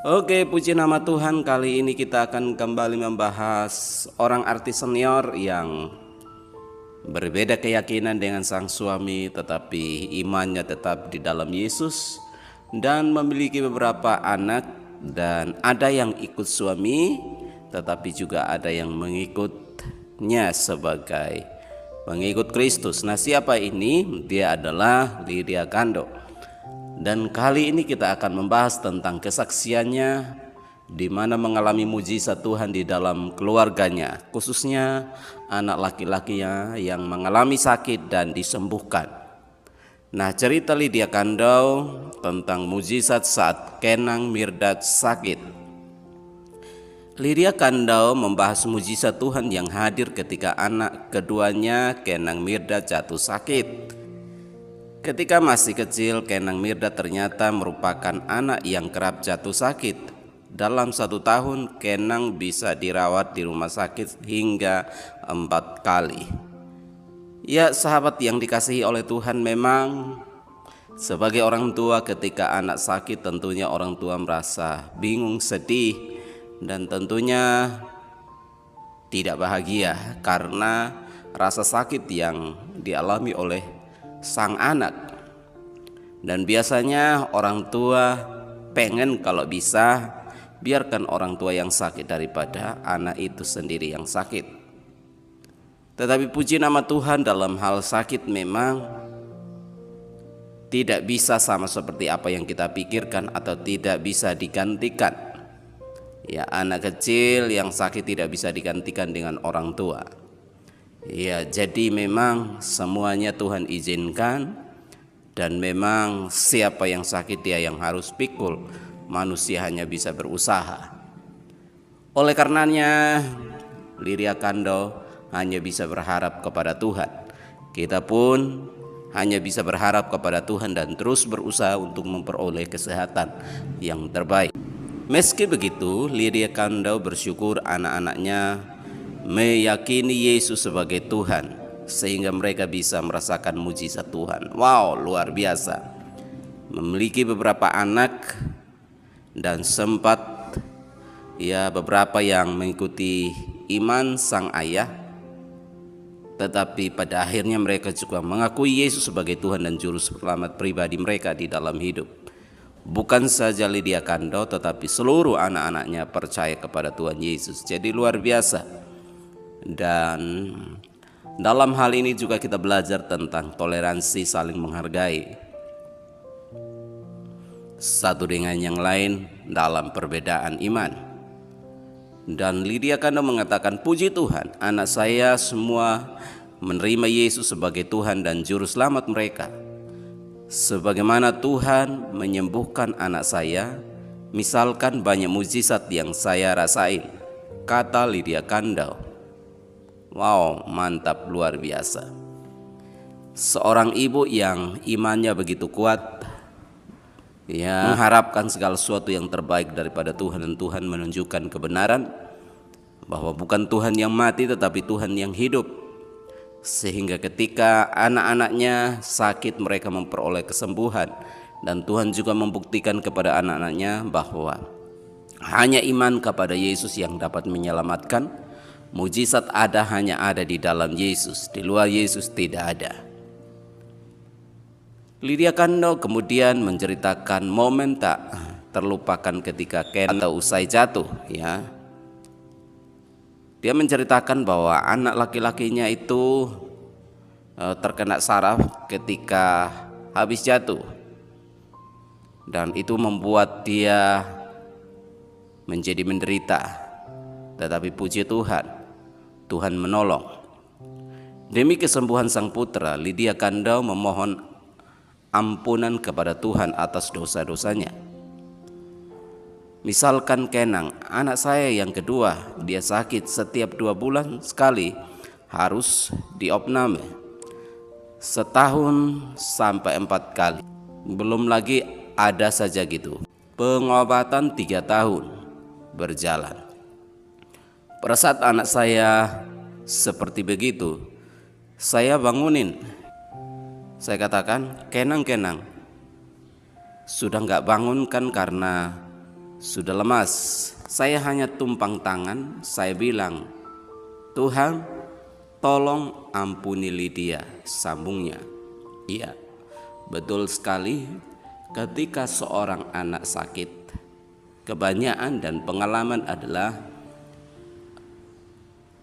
Oke, puji nama Tuhan. Kali ini kita akan kembali membahas orang artis senior yang berbeda keyakinan dengan sang suami, tetapi imannya tetap di dalam Yesus dan memiliki beberapa anak. Dan ada yang ikut suami, tetapi juga ada yang mengikutnya sebagai pengikut Kristus. Nah, siapa ini? Dia adalah Lydia Kando. Dan kali ini kita akan membahas tentang kesaksiannya di mana mengalami mujizat Tuhan di dalam keluarganya, khususnya anak laki-lakinya yang mengalami sakit dan disembuhkan. Nah, cerita Lydia Kando tentang mujizat saat Kenang Mirdad sakit. Lydia Kando membahas mujizat Tuhan yang hadir ketika anak keduanya Kenang Mirdad jatuh sakit. Ketika masih kecil, Kenang Mirdad ternyata merupakan anak yang kerap jatuh sakit. Dalam 1 tahun, Kenang bisa dirawat di rumah sakit hingga 4 kali. Ya, sahabat yang dikasihi oleh Tuhan, memang sebagai orang tua ketika anak sakit tentunya orang tua merasa bingung, sedih, dan tentunya tidak bahagia karena rasa sakit yang dialami oleh sang anak. Dan biasanya orang tua pengen kalau bisa biarkan orang tua yang sakit daripada anak itu sendiri yang sakit. Tetapi puji nama Tuhan, dalam hal sakit memang tidak bisa sama seperti apa yang kita pikirkan atau tidak bisa digantikan. Ya, anak kecil yang sakit tidak bisa digantikan dengan orang tua. Ya, jadi memang semuanya Tuhan izinkan, dan memang siapa yang sakit dia yang harus pikul. Manusia hanya bisa berusaha. Oleh karenanya Lydia Kando hanya bisa berharap kepada Tuhan. Kita pun hanya bisa berharap kepada Tuhan dan terus berusaha untuk memperoleh kesehatan yang terbaik. Meski begitu, Lydia Kando bersyukur anak-anaknya meyakini Yesus sebagai Tuhan sehingga mereka bisa merasakan mujizat Tuhan. Wow, luar biasa. Memiliki beberapa anak dan sempat beberapa yang mengikuti iman sang ayah, tetapi pada akhirnya mereka juga mengakui Yesus sebagai Tuhan dan Juru Selamat pribadi mereka di dalam hidup. Bukan saja Lydia Kando, tetapi seluruh anak-anaknya percaya kepada Tuhan Yesus. Jadi luar biasa. Dan dalam hal ini juga kita belajar tentang toleransi, saling menghargai satu dengan yang lain dalam perbedaan iman. Dan Lydia Kando mengatakan, puji Tuhan, anak saya semua menerima Yesus sebagai Tuhan dan Juru Selamat mereka. Sebagaimana Tuhan menyembuhkan anak saya, misalkan banyak mujizat yang saya rasain, kata Lydia Kando. Wow, mantap, luar biasa. Seorang ibu yang imannya begitu kuat, mengharapkan segala sesuatu yang terbaik daripada Tuhan, dan Tuhan menunjukkan kebenaran bahwa bukan Tuhan yang mati tetapi Tuhan yang hidup. Sehingga ketika anak-anaknya sakit mereka memperoleh kesembuhan, dan Tuhan juga membuktikan kepada anak-anaknya bahwa hanya iman kepada Yesus yang dapat menyelamatkan. Mujizat hanya ada di dalam Yesus, di luar Yesus tidak ada. Lydia Kando kemudian menceritakan momen tak terlupakan ketika Ken atau usai jatuh. Dia menceritakan bahwa anak laki-lakinya itu terkena saraf ketika habis jatuh, dan itu membuat dia menjadi menderita. Tetapi puji Tuhan, Tuhan menolong. Demi kesembuhan sang putra, Lydia Kando memohon ampunan kepada Tuhan atas dosa-dosanya. Misalkan Kenang, anak saya yang kedua, dia sakit setiap 2 bulan sekali, harus diopname 1 sampai 4 kali. Belum lagi ada saja gitu, pengobatan 3 tahun berjalan. Pada saat anak saya seperti begitu, saya bangunin. Saya katakan, Kenang, sudah gak bangun kan karena Sudah lemas, saya hanya tumpang tangan, saya bilang, "Tuhan, tolong ampuni Lydia," sambungnya. Iya, betul sekali, ketika seorang anak sakit, kebanyakan dan pengalaman adalah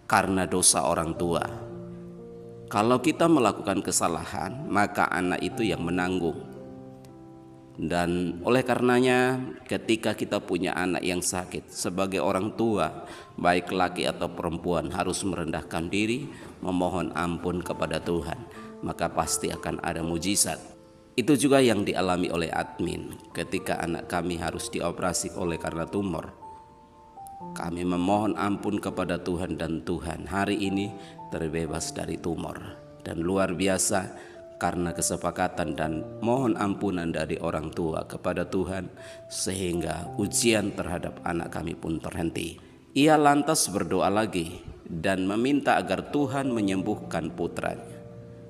karena dosa orang tua. Kalau kita melakukan kesalahan, maka anak itu yang menanggung. Dan oleh karenanya ketika kita punya anak yang sakit, sebagai orang tua, baik laki atau perempuan, harus merendahkan diri, memohon ampun kepada Tuhan, maka pasti akan ada mujizat. Itu juga yang dialami oleh admin ketika anak kami harus dioperasi oleh karena tumor. Kami memohon ampun kepada Tuhan dan Tuhan hari ini terbebas dari tumor. Dan luar biasa, karena kesepakatan dan mohon ampunan dari orang tua kepada Tuhan, sehingga ujian terhadap anak kami pun terhenti. Ia lantas berdoa lagi dan meminta agar Tuhan menyembuhkan putranya.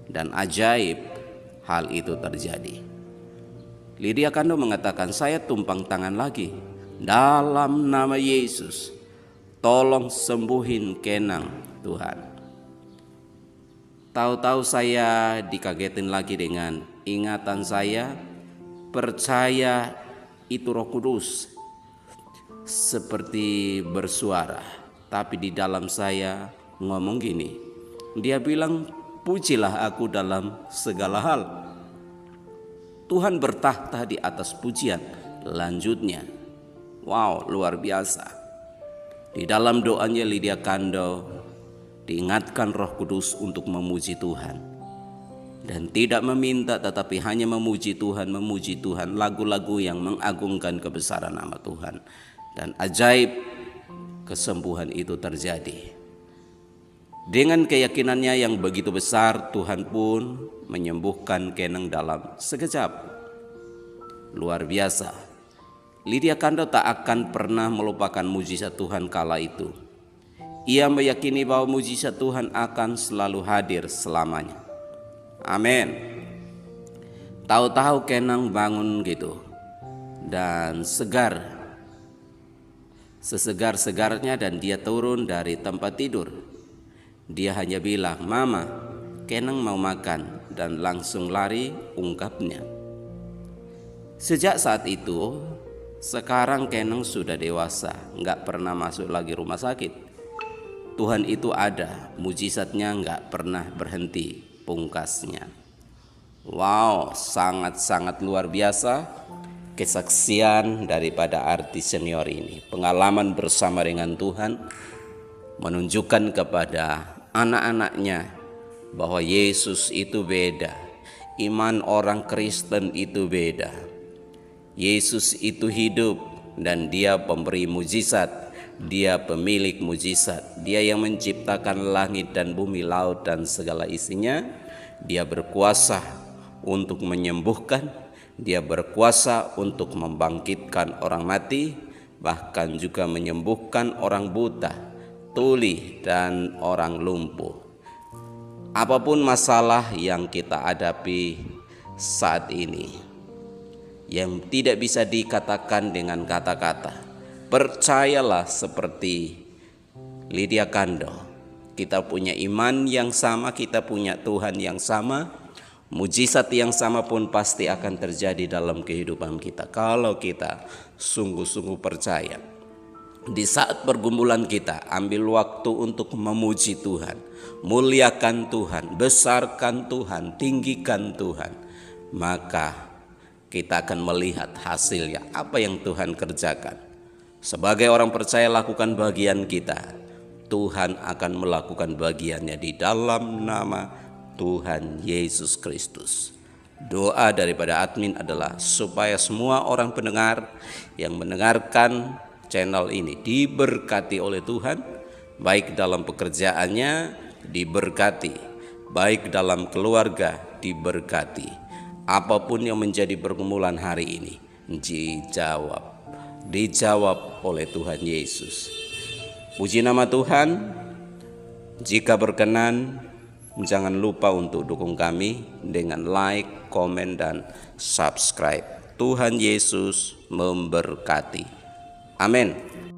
Dan ajaib, hal itu terjadi. Lydia Kando mengatakan, "Saya tumpang tangan lagi, dalam nama Yesus, tolong sembuhin Kenang Tuhan." Tahu-tahu saya dikagetin lagi dengan ingatan saya, percaya itu Roh Kudus seperti bersuara, tapi di dalam saya ngomong gini. Dia bilang, "Pujilah aku dalam segala hal." Tuhan bertahta di atas pujian. Lanjutnya, wow, luar biasa. Di dalam doanya Lydia Kando diingatkan Roh Kudus untuk memuji Tuhan, dan tidak meminta tetapi hanya memuji Tuhan, lagu-lagu yang mengagungkan kebesaran nama Tuhan. Dan ajaib, kesembuhan itu terjadi. Dengan keyakinannya yang begitu besar, Tuhan pun menyembuhkan Kenang dalam sekejap. Luar biasa. Lydia Kando tak akan pernah melupakan mujizat Tuhan kala itu. Ia meyakini bahwa mujizat Tuhan akan selalu hadir selamanya. Amin. Tahu-tahu Kenang bangun gitu dan segar, sesegar-segarnya, dan dia turun dari tempat tidur. Dia hanya bilang, "Mama, Kenang mau makan," dan langsung lari, ungkapnya. Sejak saat itu, sekarang Kenang sudah dewasa, nggak pernah masuk lagi rumah sakit. Tuhan itu ada, mujizatnya nggak pernah berhenti, pungkasnya. Wow, sangat-sangat luar biasa kesaksian daripada artis senior ini. Pengalaman bersama dengan Tuhan menunjukkan kepada anak-anaknya bahwa Yesus itu beda. Iman orang Kristen itu beda. Yesus itu hidup dan Dia pemberi mujizat. Dia pemilik mujizat. Dia yang menciptakan langit dan bumi, laut dan segala isinya. Dia berkuasa untuk menyembuhkan. Dia berkuasa untuk membangkitkan orang mati, bahkan juga menyembuhkan orang buta, tuli, dan orang lumpuh. Apapun masalah yang kita hadapi saat ini, yang tidak bisa dikatakan dengan kata-kata, percayalah seperti Lydia Kando. Kita punya iman yang sama, kita punya Tuhan yang sama. Mujizat yang sama pun pasti akan terjadi dalam kehidupan kita kalau kita sungguh-sungguh percaya. Di saat pergumulan kita, ambil waktu untuk memuji Tuhan, muliakan Tuhan, besarkan Tuhan, tinggikan Tuhan. Maka kita akan melihat hasilnya, apa yang Tuhan kerjakan. Sebagai orang percaya, lakukan bagian kita. Tuhan akan melakukan bagiannya di dalam nama Tuhan Yesus Kristus. Doa daripada admin adalah supaya semua orang pendengar yang mendengarkan channel ini diberkati oleh Tuhan, baik dalam pekerjaannya diberkati, baik dalam keluarga diberkati. Apapun yang menjadi pergumulan hari ini dijawab oleh Tuhan Yesus. Puji nama Tuhan. Jika berkenan, jangan lupa untuk dukung kami dengan like, komen, dan subscribe. Tuhan Yesus memberkati. Amin.